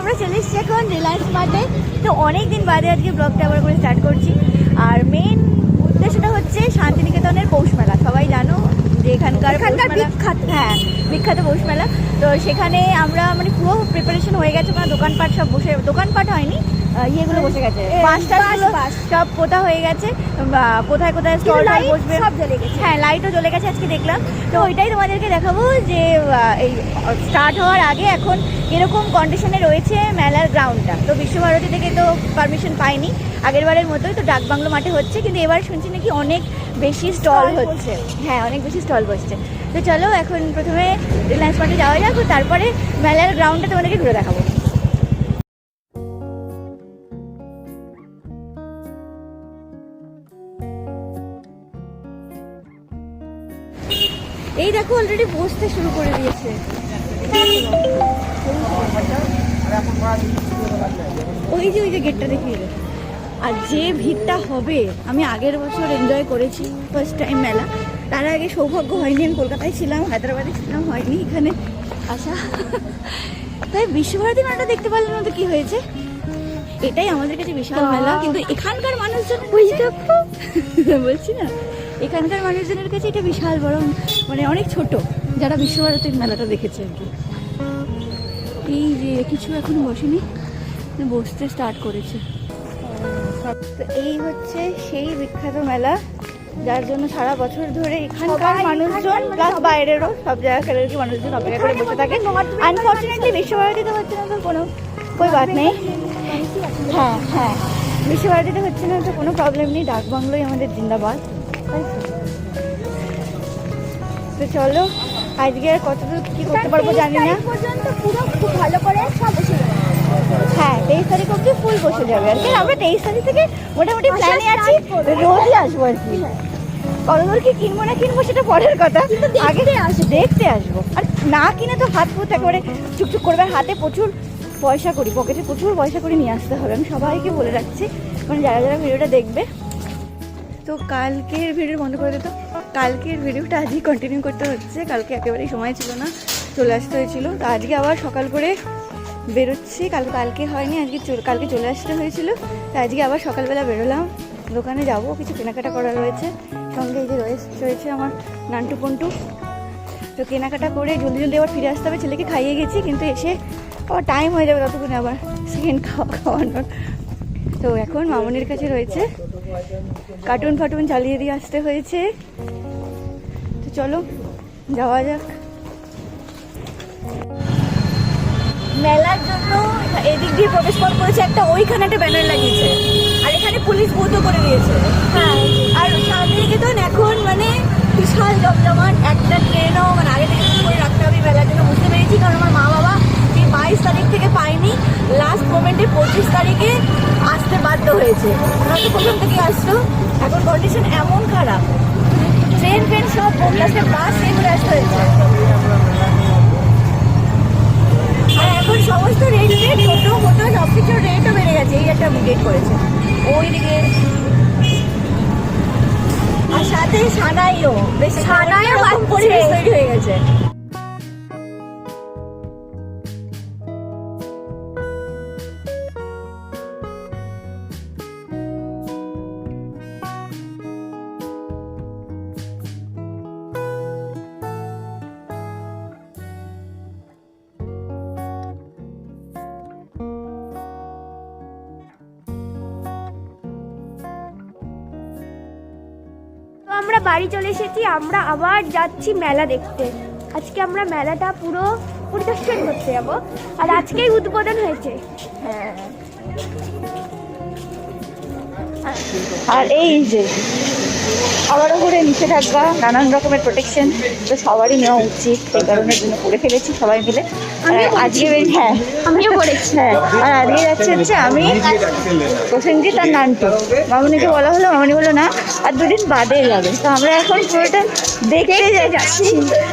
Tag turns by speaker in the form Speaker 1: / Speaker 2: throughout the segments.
Speaker 1: আমরা চলে এসেছি এখন রিলায়েন্স মার্টে। তো অনেকদিন বাদে আজকে ব্লগটা আবার করে স্টার্ট করছি। আর মেন উদ্দেশ্যটা হচ্ছে শান্তিনিকেতনের পৌষ মেলা। সবাই জানো যে এখানকার বিখ্যাত, হ্যাঁ বিখ্যাত পৌষ মেলা। তো সেখানে আমরা মানে পুরো প্রিপারেশন হয়ে গেছে, মানে দোকানপাট সব বসে, দোকানপাট হয়নি, ইয়েগুলো বসে গেছে, বাসটাগুলো সব পোতা হয়ে গেছে। কোথায় কোথায় স্টল বসবে সব জ্বলে গেছে, হ্যাঁ লাইটও জ্বলে গেছে। আজকে দেখলাম, তো ওইটাই তোমাদেরকে দেখাবো যে এই স্টার্ট হওয়ার আগে এখন এরকম কন্ডিশনে রয়েছে মেলার গ্রাউন্ডটা। তো বিশ্বভারতী থেকে তো পারমিশন পাইনি আগের বারের মতোই, তো ডাকবাংলো মাঠে হচ্ছে, কিন্তু এবার শুনছি নাকি অনেক বেশি স্টল হচ্ছে, হ্যাঁ অনেক বেশি স্টল বসছে। তো চলো এখন প্রথমে রিলায়েন্স মার্টে যাওয়া যাক, তারপরে মেলার গ্রাউন্ডটা তোমাদেরকে ঘুরে দেখাবো। এই দেখো অলরেডি বসতে শুরু করে দিয়েছে। ওই যে গেটটা দেখিয়ে দে। আর যে ভিড়টা হবে, আমি আগের বছর এনজয় করেছি ফার্স্ট টাইম মেলা, তার আগে সৌভাগ্য হয়নি, আমি কলকাতায় ছিলাম, হায়দ্রাবাদে ছিলাম, হয়নি এখানে আসা। তাই বিশ্বভারতী মেলাটা দেখতে পারলাম না, তো কি হয়েছে, এটাই আমাদের কাছে বিশাল মেলা। কিন্তু এখানকার মানুষজন বলছি না, এখানকার মানুষজনের কাছে এটা বিশাল বড়, মানে অনেক ছোট, যারা বিশ্বভারতীর মেলাটা দেখেছে আর কি। এই যে কিছু এখনো বসেনি, বসতে স্টার্ট করেছে। তো এই হচ্ছে সেই বিখ্যাত মেলা, যার জন্য সারা বছর ধরে এখানকার মানুষজন প্লাস বাইরেরও সব জায়গার আর কি মানুষজন অপেক্ষা করে বসে থাকে। আনফর্চুনেটলি বিশ্বভারতীতে হচ্ছে না, তো কোনো বাত নেই। হ্যাঁ হ্যাঁ, বিশ্বভারতীতে হচ্ছে না তো কোনো প্রবলেম নেই, ডাকবাংলোই আমাদের জিন্দাবাদ। তো চলো আজকে আর কতদূর কি করতে পারবো জানি না, পুরো খুব ভালো করে সব বসে যাবে। হ্যাঁ 23 তারিখ অব্দি ফুল বসে যাবে আর কি। আমরা 23 তারিখ থেকে মোটামুটি প্ল্যানে আছি, রোজই আসবো আর কি। কতদূর কি কিনবো না কিনবো সেটা পরের কথা, আগে দেখতে আসবো। আর না কিনে তো হাত ফুট একেবারে চুপচুপ করবে, হাতে প্রচুর পয়সা করি, পকেটে প্রচুর পয়সা করে নিয়ে আসতে হবে। আমি সবাইকে বলে রাখছি, মানে যারা যারা ভিডিওটা দেখবে। তো কালকের ভিডিও বন্ধ করে দিত, কালকের ভিডিওটা আজই কন্টিনিউ করতে হচ্ছে। কালকে একেবারেই সময় ছিল না, চলে আসতে হয়েছিল। তো আজকে আবার সকাল করে বেরোচ্ছি, কালকে হয়নি, কালকে চলে আসতে হয়েছিল। তো আজকে আবার সকালবেলা বেরোলাম, দোকানে যাব, কিছু কেনাকাটা করা রয়েছে। সঙ্গে এই যে রয়েছে আমার নান্টু পন্টু। তো কেনাকাটা করে জলদি জলদি আবার ফিরে আসতে হবে। ছেলেকে খাইয়ে গেছি, কিন্তু এসে আবার টাইম হয়ে যাবে, ততক্ষণে আবার সেকেন্ড খাওয়ানোর। তো এখন মামনির কাছে রয়েছে, কার্টুন ফাটুন চালিয়ে দিয়ে আসতে হয়েছে। তো চলো যাওয়া যাক। মেলার জন্য এদিক দিয়ে প্রবেশ পথ করেছে একটা, ওইখানে একটা ব্যানার লাগিয়েছে, আর এখানে পুলিশ বুথও করে দিয়েছে। হ্যাঁ, আর শান্তিনিকেতন এখন মানে বিশাল জমজমাট। একটা ট্রেনও মানে আগে থেকে করে রাখতে হবে মেলার জন্য, বুঝতে পেরেছি। কারণ আমার মা বাবা এই 22 তারিখ থেকে পায়নি, লাস্ট মোমেন্টে 25 তারিখে আসতে বাধ্য হয়েছে। হয়তো প্রথম থেকে আসতো, এখন কন্ডিশন এমন খারাপ, ট্রেন সব লাস্টে বাস এগুলো আসতে হয়েছে। আর এখন সমস্ত রেট ছোটো মোটো সব কিছুর রেটও বেড়ে গেছে, এই একটা গেট করেছে ওইদিকে। আর সাথে সানাইও, বেশ সানাইও পরিবেশ তৈরি হয়ে গেছে।
Speaker 2: আমরা বাড়ি চলে এসেছি, আমরা আবার যাচ্ছি মেলা দেখতে। আজকে আমরা মেলাটা পুরো পরিদর্শন করতে যাবো, আর আজকেই উদ্বোধন হয়েছে।
Speaker 1: হ্যাঁ, আর এই যে আবারও করে নিষেধাজ্ঞা, নানান রকমের প্রোটেকশন তো সবারই নেওয়া উচিত, এই কারণের জন্য করে ফেলেছি সবাই মিলে। আজকে হ্যাঁ
Speaker 2: আমিও করেছি।
Speaker 1: হ্যাঁ, আর আজকে যাচ্ছে আমি প্রসেনজিৎ আর নান্টু। মামনিকে বলা হলো, মামনি বললো না আর দুদিন বাদে যাবে। তো আমরা এখন পুরোটা দেখতে যাচ্ছি।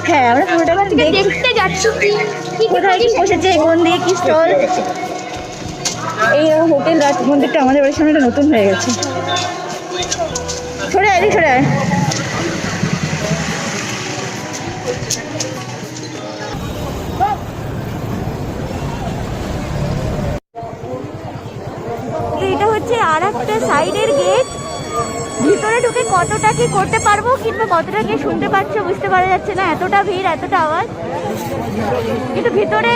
Speaker 1: হ্যাঁ, আমরা পুরোটা
Speaker 2: দেখতে যাচ্ছি
Speaker 1: কোথায় কি বসেছে, কোন দিকে কি স্টল। এই হোটেল রাজ মন্দিরটা আমাদের বাড়ির সামনে নতুন হয়ে গেছে। সরে আয়, সরে আয়। হচ্ছে আর একটা সাইডের গেট। ভিতরে ঢুকে কতটা কি করতে পারবো কিংবা কতটা কি শুনতে পাচ্ছ বুঝতে পারা যাচ্ছে না, এতটা ভিড় এতটা আওয়াজ। কিন্তু ভিতরে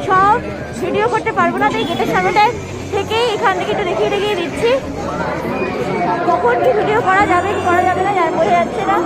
Speaker 1: সব ভিডিও করতে পারবো না, তাই গেটের সামনেটায় থেকেই এখান থেকে একটু দেখিয়ে দেখিয়ে দিচ্ছি। কখন কি ভিডিও করা যাবে কি করা যাবে না বোঝা যাচ্ছে না।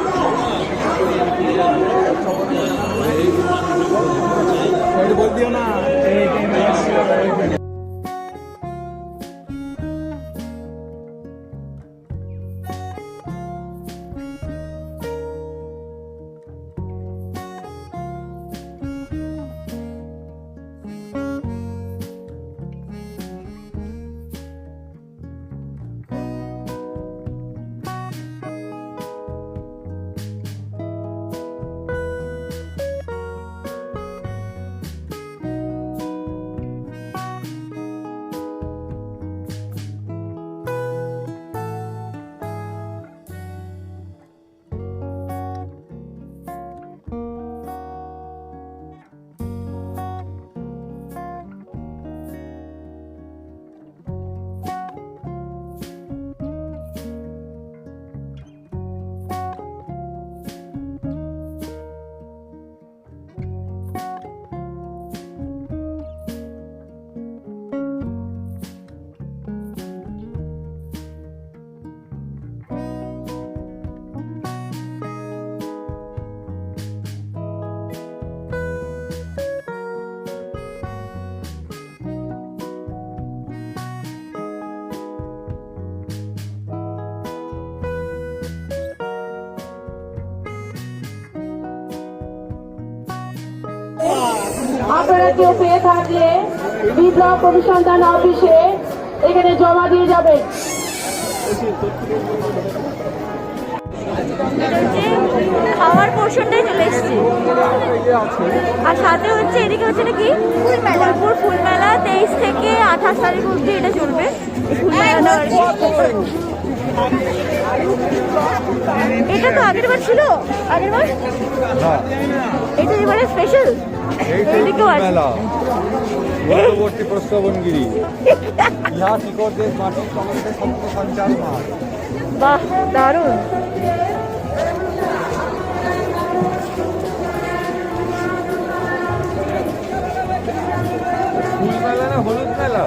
Speaker 3: আপনারা কেউ পেয়ে থাকলে বিপ্লব অনুসন্ধান অফিসে এখানে জমা দিয়ে যাবেন।
Speaker 1: খাওয়ার পোর্শনটাই চলে এসছে। আর সাথে হচ্ছে এদিকে হচ্ছে নাকি বোলপুর ফুল মেলা 23 থেকে 28 তারিখ অবধি এটা চলবে ফুল মেলাটা আর কি। এটা তো আগের বার ছিল, আগের বার এটা এবারে স্পেশাল। এদিকেও আছে
Speaker 4: পূর্ববর্তী প্রস্রবণগিরি ইহা শিকড় দেশ মাটির সমস্ত সত্য সঞ্চার মাঠ।
Speaker 1: বাহ দারুণ।
Speaker 4: ফুল মেলা না হলুদ মেলা?